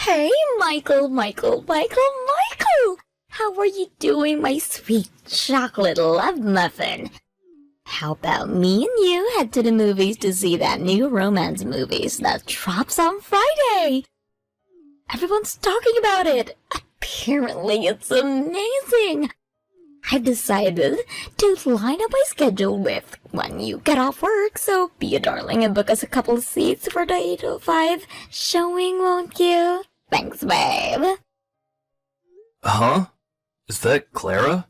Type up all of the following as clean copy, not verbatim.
Hey, Michael! How are you doing, my sweet chocolate love muffin? How about me and you head to the movies to see that new romance movies that drops on Friday? Everyone's talking about it. Apparently, it's amazing. I've decided to line up my schedule with when you get off work, so be a darling and book us a couple of seats for the 8:05 showing, won't you? Thanks, babe. Huh? Is that Clara?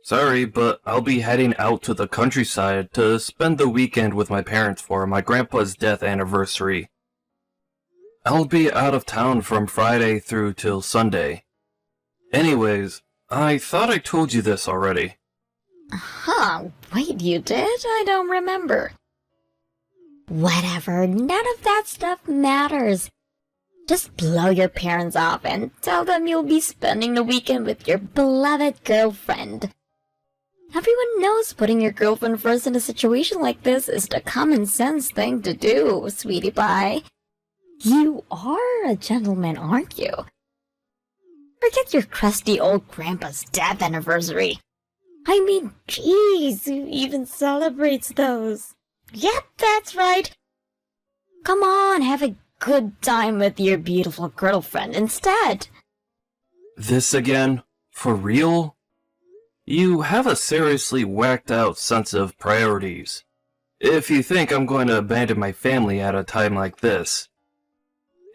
Sorry, but I'll be heading out to the countryside to spend the weekend with my parents for my grandpa's death anniversary. I'll be out of town from Friday through till Sunday. Anyways, I thought I told you this already. Huh, wait, you did? I don't remember. Whatever, none of that stuff matters. Just blow your parents off and tell them you'll be spending the weekend with your beloved girlfriend. Everyone knows putting your girlfriend first in a situation like this is the common sense thing to do, sweetie pie. You are a gentleman, aren't you? Forget your crusty old grandpa's death anniversary. I mean, geez, who even celebrates those? Yep, that's right. Come on, have a good time with your beautiful girlfriend instead. This again? For real? You have a seriously whacked out sense of priorities. If you think I'm going to abandon my family at a time like this.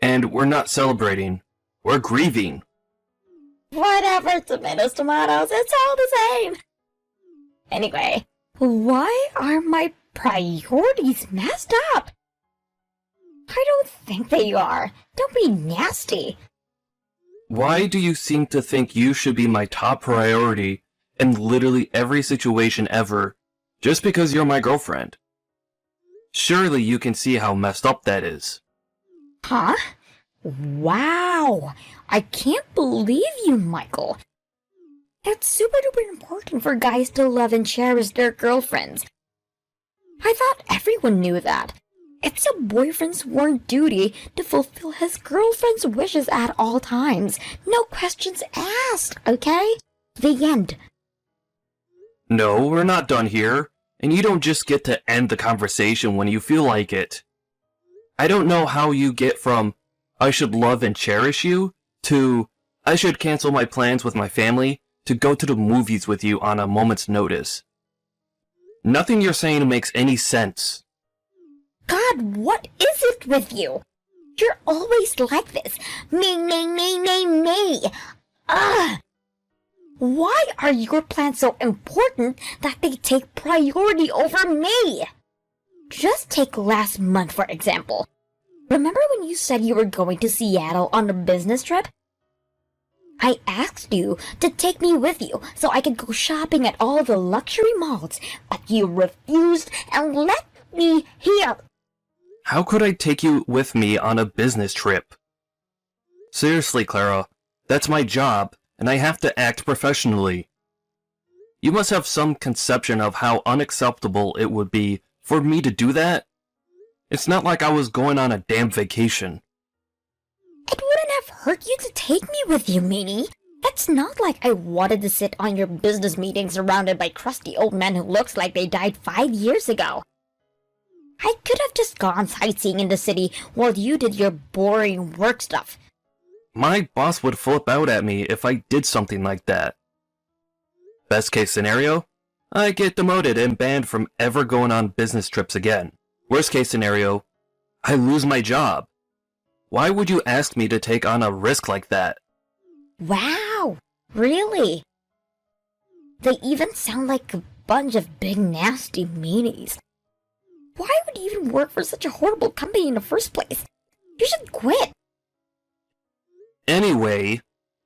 And we're not celebrating. We're grieving. Whatever, tomatoes, it's all the same. Anyway, why are my priorities messed up? I don't think they are. Don't be nasty. Why do you seem to think you should be my top priority in literally every situation ever, just because you're my girlfriend? Surely you can see how messed up that is. Huh? Wow! I can't believe you, Michael. It's super duper important for guys to love and cherish their girlfriends. I thought everyone knew that. It's a boyfriend's sworn duty to fulfill his girlfriend's wishes at all times. No questions asked, okay? The end. No, we're not done here, and you don't just get to end the conversation when you feel like it. I don't know how you get from, I should love and cherish you, to, I should cancel my plans with my family to go to the movies with you on a moment's notice. Nothing you're saying makes any sense. God, what is it with you? You're always like this. Me. Ugh! Why are your plans so important that they take priority over me? Just take last month, for example. Remember when you said you were going to Seattle on a business trip? I asked you to take me with you so I could go shopping at all the luxury malls, but you refused and left me here. How could I take you with me on a business trip? Seriously, Clara, that's my job, and I have to act professionally. You must have some conception of how unacceptable it would be for me to do that. It's not like I was going on a damn vacation. It wouldn't have hurt you to take me with you, Meanie. It's not like I wanted to sit on your business meeting surrounded by crusty old men who looks like they died 5 years ago. I could have just gone sightseeing in the city while you did your boring work stuff. My boss would flip out at me if I did something like that. Best case scenario, I get demoted and banned from ever going on business trips again. Worst case scenario, I lose my job. Why would you ask me to take on a risk like that? Wow, really? They even sound like a bunch of big nasty meanies. Why would you even work for such a horrible company in the first place? You should quit. Anyway,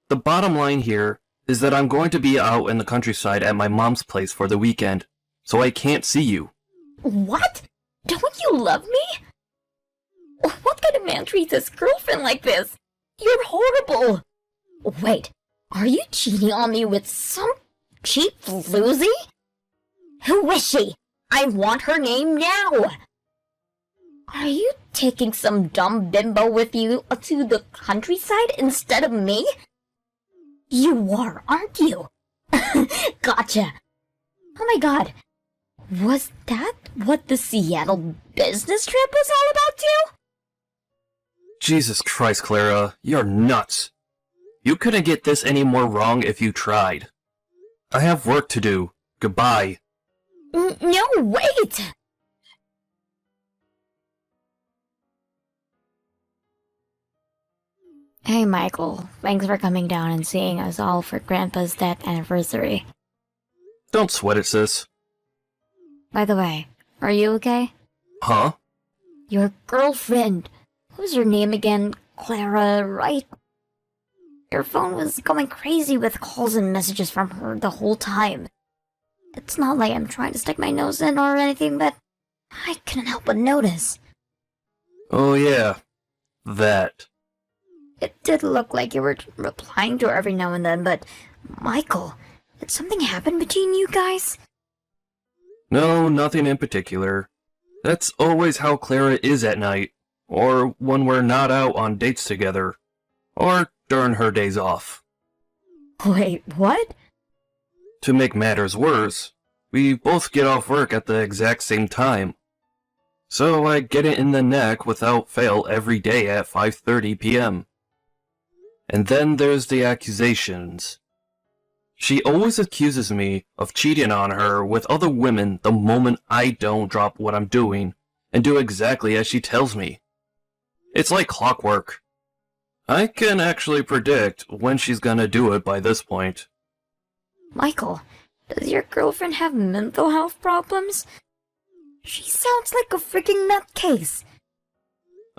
the bottom line here is that I'm going to be out in the countryside at my mom's place for the weekend, so I can't see you. What? Don't you love me? What kind of man treats his girlfriend like this? You're horrible. Wait, are you cheating on me with some cheap floozy? Who is she? I want her name now. Are you taking some dumb bimbo with you to the countryside instead of me? You are, aren't you? Gotcha. Oh my god. Was that what the Seattle business trip was all about too? Jesus Christ, Clara, you're nuts. You couldn't get this any more wrong if you tried. I have work to do. Goodbye. No, wait! Hey, Michael. Thanks for coming down and seeing us all for Grandpa's death anniversary. Don't sweat it, sis. By the way, are you okay? Huh? Your girlfriend. What was her name again? Clara, right? Your phone was going crazy with calls and messages from her the whole time. It's not like I'm trying to stick my nose in or anything, but I couldn't help but notice. Oh yeah. That. It did look like you were replying to her every now and then, but Michael, did something happen between you guys? No, nothing in particular. That's always how Clara is at night, or when we're not out on dates together, or during her days off. Wait, what? To make matters worse, we both get off work at the exact same time. So I get it in the neck without fail every day at 5:30 p.m. And then there's the accusations. She always accuses me of cheating on her with other women the moment I don't drop what I'm doing and do exactly as she tells me. It's like clockwork. I can actually predict when she's gonna do it by this point. Michael, does your girlfriend have mental health problems? She sounds like a freaking nutcase.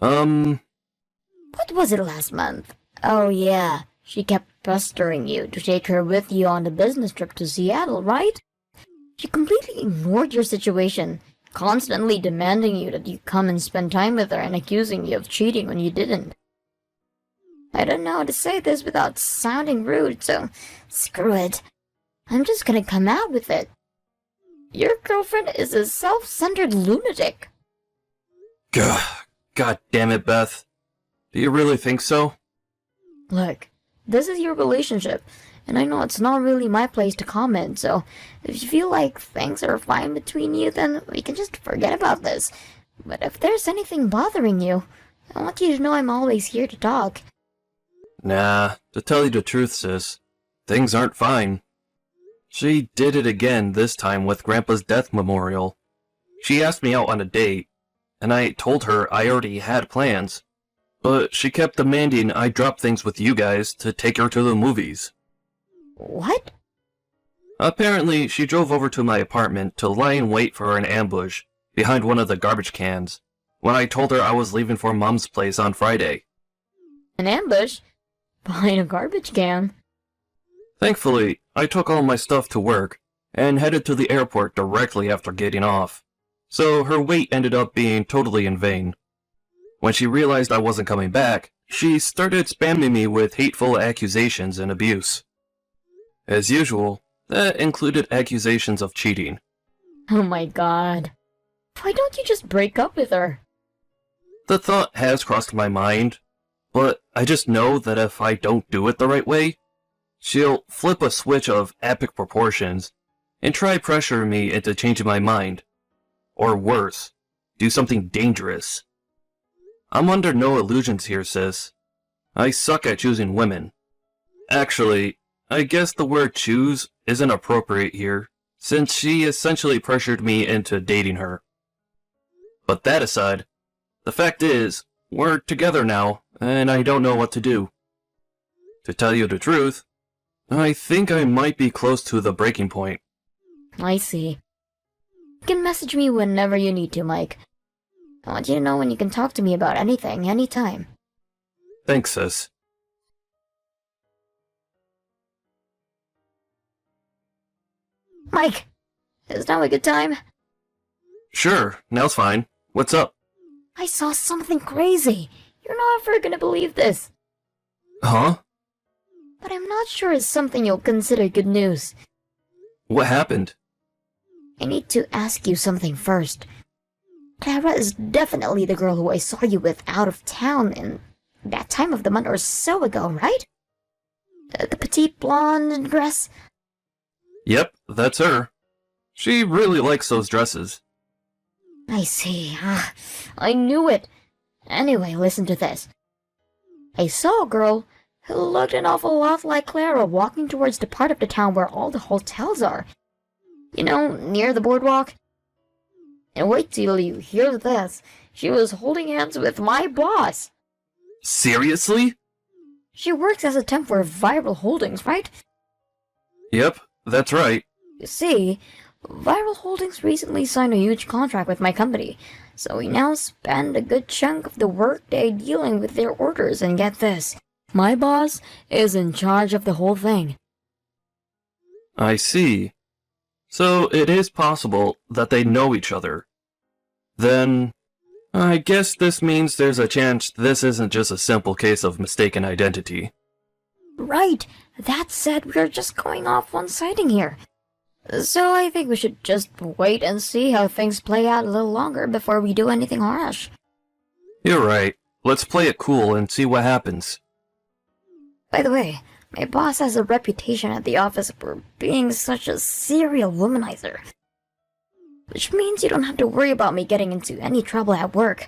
What was it last month? Oh yeah, she kept pestering you to take her with you on the business trip to Seattle, right? She completely ignored your situation, constantly demanding you that you come and spend time with her and accusing you of cheating when you didn't. I don't know how to say this without sounding rude, so screw it. I'm just gonna come out with it. Your girlfriend is a self-centered lunatic. God damn it, Beth. Do you really think so? Look, this is your relationship, and I know it's not really my place to comment, so if you feel like things are fine between you, then we can just forget about this. But if there's anything bothering you, I want you to know I'm always here to talk. Nah, to tell you the truth, sis, things aren't fine. She did it again, this time with Grandpa's death memorial. She asked me out on a date, and I told her I already had plans. But she kept demanding I drop things with you guys to take her to the movies. What? Apparently, she drove over to my apartment to lie in wait for an ambush behind one of the garbage cans when I told her I was leaving for Mom's place on Friday. An ambush? Behind a garbage can? Thankfully, I took all my stuff to work and headed to the airport directly after getting off, so her wait ended up being totally in vain. When she realized I wasn't coming back, she started spamming me with hateful accusations and abuse. As usual, that included accusations of cheating. Oh my god. Why don't you just break up with her? The thought has crossed my mind, but I just know that if I don't do it the right way, she'll flip a switch of epic proportions and try pressuring me into changing my mind. Or worse, do something dangerous. I'm under no illusions here, sis. I suck at choosing women. Actually, I guess the word choose isn't appropriate here, since she essentially pressured me into dating her. But that aside, the fact is, we're together now, and I don't know what to do. To tell you the truth, I think I might be close to the breaking point. I see. You can message me whenever you need to, Mike. I want you to know when you can talk to me about anything, anytime. Thanks, sis. Mike, is now a good time? Sure, now's fine. What's up? I saw something crazy. You're not ever gonna believe this. Huh? But I'm not sure it's something you'll consider good news. What happened? I need to ask you something first. Clara is definitely the girl who I saw you with out of town in that time of the month or so ago, right? The petite blonde dress? Yep, that's her. She really likes those dresses. I see. I knew it. Anyway, listen to this. I saw a girl who looked an awful lot like Clara walking towards the part of the town where all the hotels are. You know, near the boardwalk. And wait till you hear this. She was holding hands with my boss. Seriously? She works as a temp for Viral Holdings, right? Yep, that's right. You see, Viral Holdings recently signed a huge contract with my company, so we now spend a good chunk of the workday dealing with their orders, and get this, my boss is in charge of the whole thing. I see. So it is possible that they know each other. Then, I guess this means there's a chance this isn't just a simple case of mistaken identity. Right, that said, we're just going off one sighting here. So I think we should just wait and see how things play out a little longer before we do anything harsh. You're right. Let's play it cool and see what happens. By the way, my boss has a reputation at the office for being such a serial womanizer. Which means you don't have to worry about me getting into any trouble at work.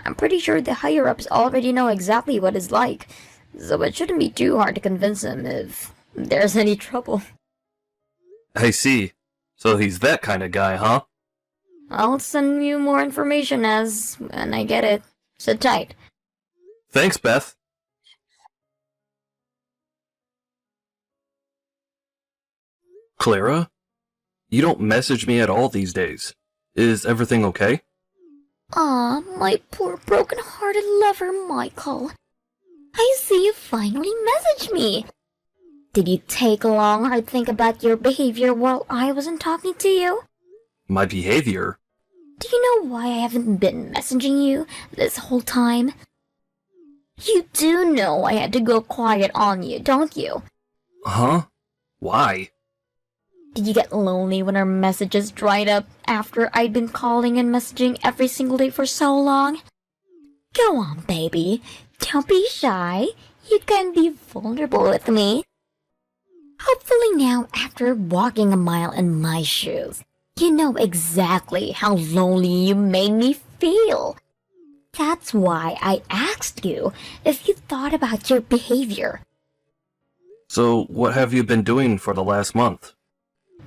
I'm pretty sure the higher-ups already know exactly what it's like, so it shouldn't be too hard to convince him if there's any trouble. I see. So he's that kind of guy, huh? I'll send you more information when I get it. Sit tight. Thanks, Beth. Clara? You don't message me at all these days. Is everything okay? Aw, my poor broken-hearted lover, Michael. I see you finally messaged me. Did you take a long, hard think about your behavior while I wasn't talking to you? My behavior? Do you know why I haven't been messaging you this whole time? You do know I had to go quiet on you, don't you? Huh? Why? Did you get lonely when our messages dried up after I'd been calling and messaging every single day for so long? Go on, baby. Don't be shy. You can be vulnerable with me. Hopefully now, after walking a mile in my shoes, you know exactly how lonely you made me feel. That's why I asked you if you thought about your behavior. So, what have you been doing for the last month?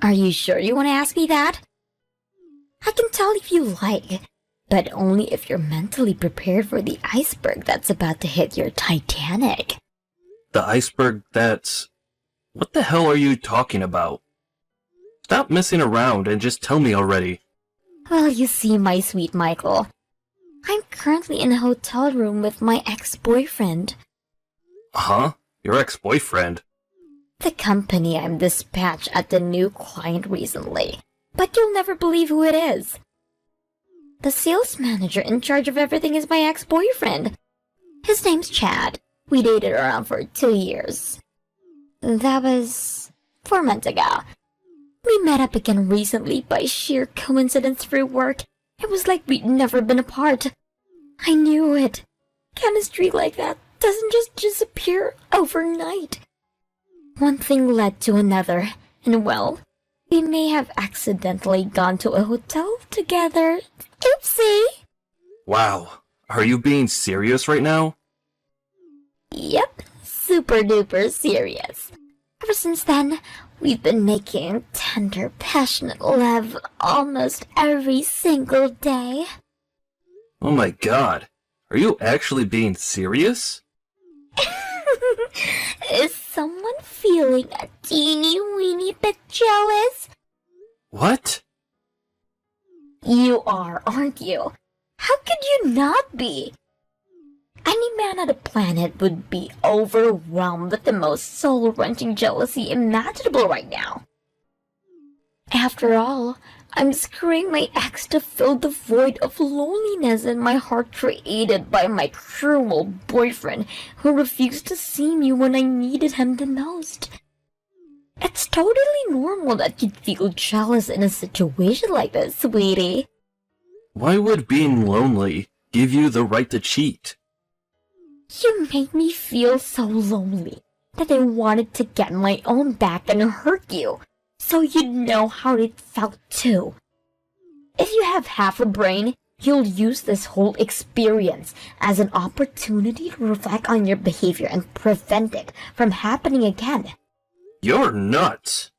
Are you sure you want to ask me that? I can tell if you like, but only if you're mentally prepared for the iceberg that's about to hit your Titanic. The iceberg that's... What the hell are you talking about? Stop messing around and just tell me already. Well, you see, my sweet Michael, I'm currently in a hotel room with my ex-boyfriend. Huh? Your ex-boyfriend? The company I'm dispatched at the new client recently, but you'll never believe who it is. The sales manager in charge of everything is my ex-boyfriend. His name's Chad. We dated around for 2 years. That was 4 months ago. We met up again recently by sheer coincidence through work. It was like we'd never been apart. I knew it. Chemistry like that doesn't just disappear overnight. One thing led to another, and well, we may have accidentally gone to a hotel together. Oopsie! Wow. Are you being serious right now? Yep, super duper serious. Ever since then, we've been making tender, passionate love almost every single day. Oh my god. Are you actually being serious? Is someone feeling a teeny weeny bit jealous? What? You are, aren't you? How could you not be? Any man on the planet would be overwhelmed with the most soul-wrenching jealousy imaginable right now. After all, I'm screwing my ex to fill the void of loneliness in my heart created by my cruel boyfriend who refused to see me when I needed him the most. It's totally normal that you'd feel jealous in a situation like this, sweetie. Why would being lonely give you the right to cheat? You made me feel so lonely that I wanted to get my own back and hurt you, so you'd know how it felt too. If you have half a brain, you'll use this whole experience as an opportunity to reflect on your behavior and prevent it from happening again. You're nuts.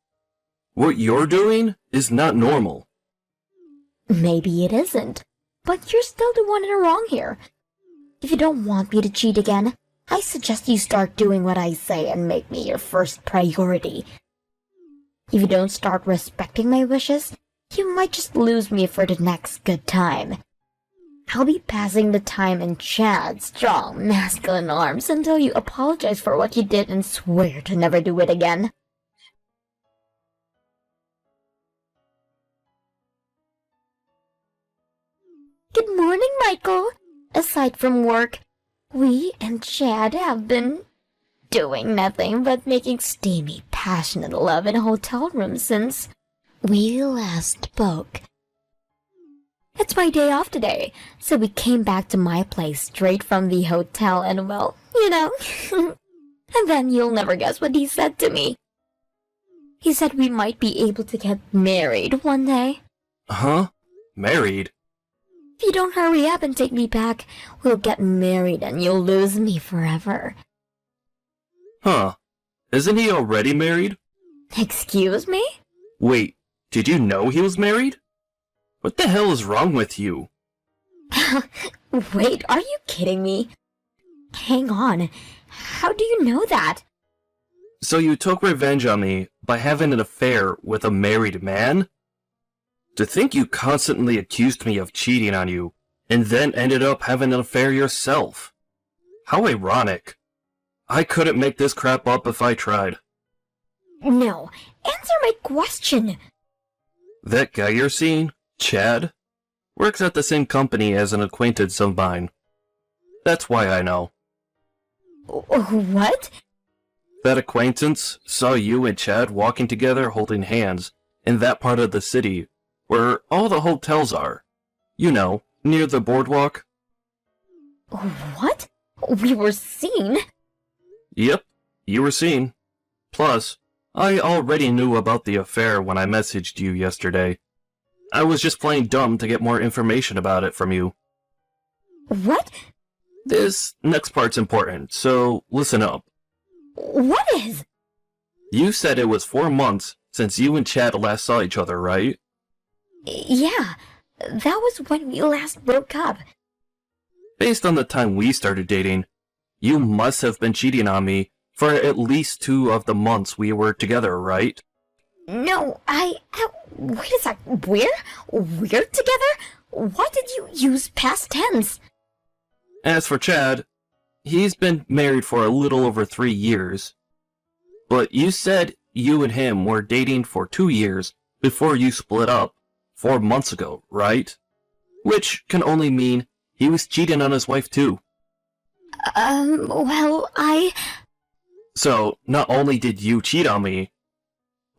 What you're doing is not normal. Maybe it isn't, but you're still the one in the wrong here. If you don't want me to cheat again, I suggest you start doing what I say and make me your first priority. If you don't start respecting my wishes, you might just lose me for the next good time. I'll be passing the time in Chad's strong, masculine arms until you apologize for what you did and swear to never do it again. Good morning, Michael. Aside from work, we and Chad have been doing nothing but making steamy, passionate love in a hotel room since we last spoke. It's my day off today, so we came back to my place straight from the hotel and, well, you know. And then you'll never guess what he said to me. He said we might be able to get married one day. Huh? Married? If you don't hurry up and take me back, we'll get married and you'll lose me forever. Huh. Isn't he already married? Excuse me? Wait, did you know he was married? What the hell is wrong with you? Wait, are you kidding me? Hang on. How do you know that? So you took revenge on me by having an affair with a married man? To think you constantly accused me of cheating on you, and then ended up having an affair yourself. How ironic. I couldn't make this crap up if I tried. No, answer my question. That guy you're seeing, Chad, works at the same company as an acquaintance of mine. That's why I know. What? That acquaintance saw you and Chad walking together holding hands in that part of the city where all the hotels are. You know, near the boardwalk. What? We were seen? Yep, you were seen. Plus, I already knew about the affair when I messaged you yesterday. I was just playing dumb to get more information about it from you. What? This next part's important, so listen up. What is? You said it was 4 months since you and Chad last saw each other, right? Yeah, that was when we last broke up. Based on the time we started dating, you must have been cheating on me for at least 2 of the months we were together, right? No, wait a sec, we're together? Why did you use past tense? As for Chad, he's been married for a little over 3 years. But you said you and him were dating for 2 years before you split up 4 months ago, right? Which can only mean he was cheating on his wife too. Well, So, not only did you cheat on me,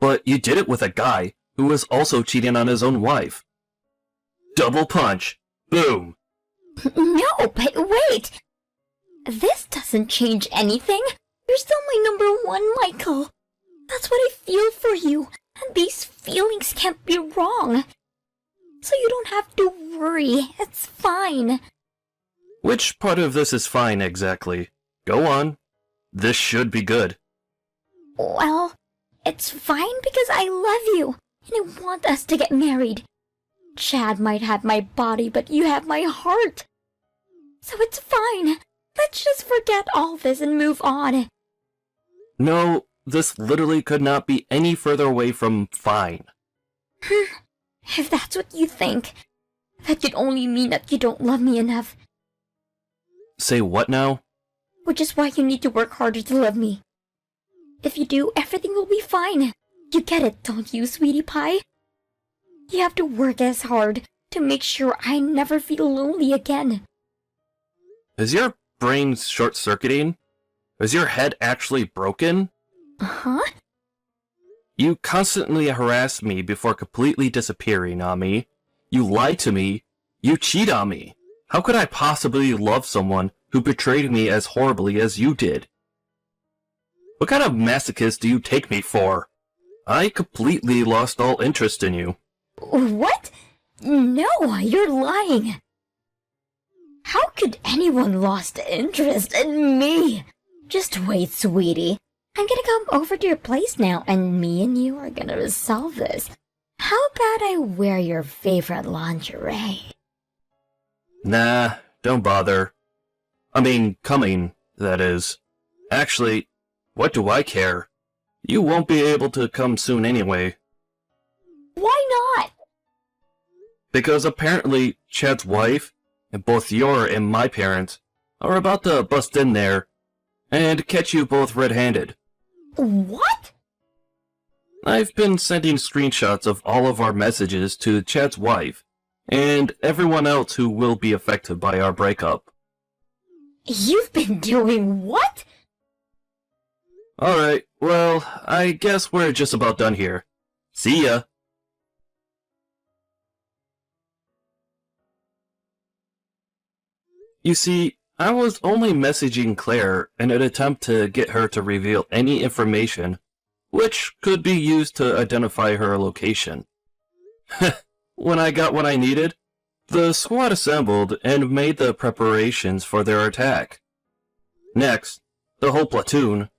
but you did it with a guy who was also cheating on his own wife. Double punch. Boom. No, but wait! This doesn't change anything. You're still my number one, Michael. That's what I feel for you, and these feelings can't be wrong. So you don't have to worry, it's fine. Which part of this is fine exactly? Go on. This should be good. Well, it's fine because I love you, and I want us to get married. Chad might have my body, but you have my heart. So it's fine. Let's just forget all this and move on. No, this literally could not be any further away from fine. If that's what you think, that could only mean that you don't love me enough. Say what now? Which is why you need to work harder to love me. If you do, everything will be fine. You get it, don't you, sweetie pie? You have to work as hard to make sure I never feel lonely again. Is your brain short-circuiting? Is your head actually broken? Huh? You constantly harass me before completely disappearing on me. You lie to me. You cheat on me. How could I possibly love someone who betrayed me as horribly as you did? What kind of masochist do you take me for? I completely lost all interest in you. What? No, you're lying. How could anyone lost interest in me? Just wait, sweetie. I'm gonna come over to your place now, and me and you are gonna resolve this. How about I wear your favorite lingerie? Nah, don't bother. I mean, coming, that is. Actually, what do I care? You won't be able to come soon anyway. Why not? Because apparently Chad's wife, and both your and my parents, are about to bust in there and catch you both red-handed. What? I've been sending screenshots of all of our messages to Chad's wife, and everyone else who will be affected by our breakup. You've been doing what? Alright, well, I guess we're just about done here. See ya! You see, I was only messaging Claire in an attempt to get her to reveal any information which could be used to identify her location. When I got what I needed, the squad assembled and made the preparations for their attack. Next, the whole platoon,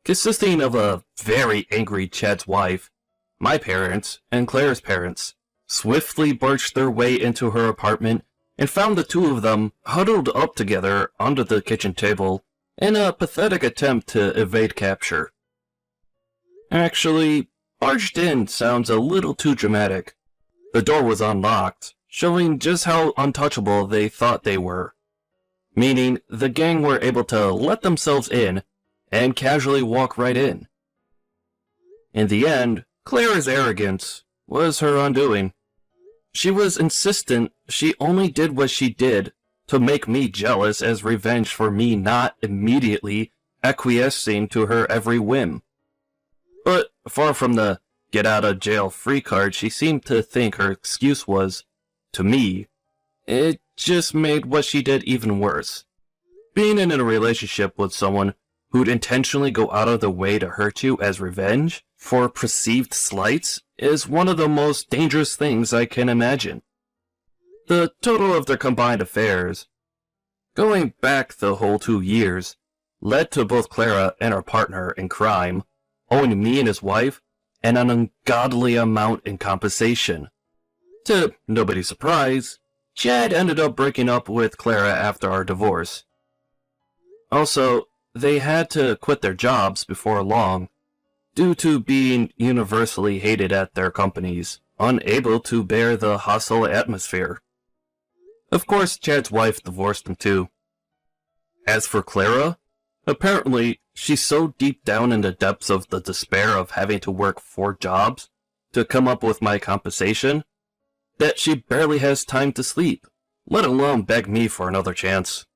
consisting of a very angry Chad's wife, my parents, and Claire's parents, swiftly barged their way into her apartment and found the two of them huddled up together under the kitchen table in a pathetic attempt to evade capture. Actually, barged in sounds a little too dramatic. The door was unlocked, showing just how untouchable they thought they were. Meaning, the gang were able to let themselves in and casually walk right in. In the end, Claire's arrogance was her undoing. She was insistent she only did what she did to make me jealous as revenge for me not immediately acquiescing to her every whim. But far from the get-out-of-jail-free card she seemed to think her excuse was, to me, it just made what she did even worse. Being in a relationship with someone who'd intentionally go out of the way to hurt you as revenge for perceived slights is one of the most dangerous things I can imagine. The total of their combined affairs, going back the whole 2 years, led to both Clara and her partner in crime owing me and his wife an ungodly amount in compensation. To nobody's surprise, Chad ended up breaking up with Clara after our divorce. Also, they had to quit their jobs before long, due to being universally hated at their companies, unable to bear the hostile atmosphere. Of course, Chad's wife divorced him too. As for Clara, apparently she's so deep down in the depths of the despair of having to work 4 jobs to come up with my compensation, that she barely has time to sleep, let alone beg me for another chance.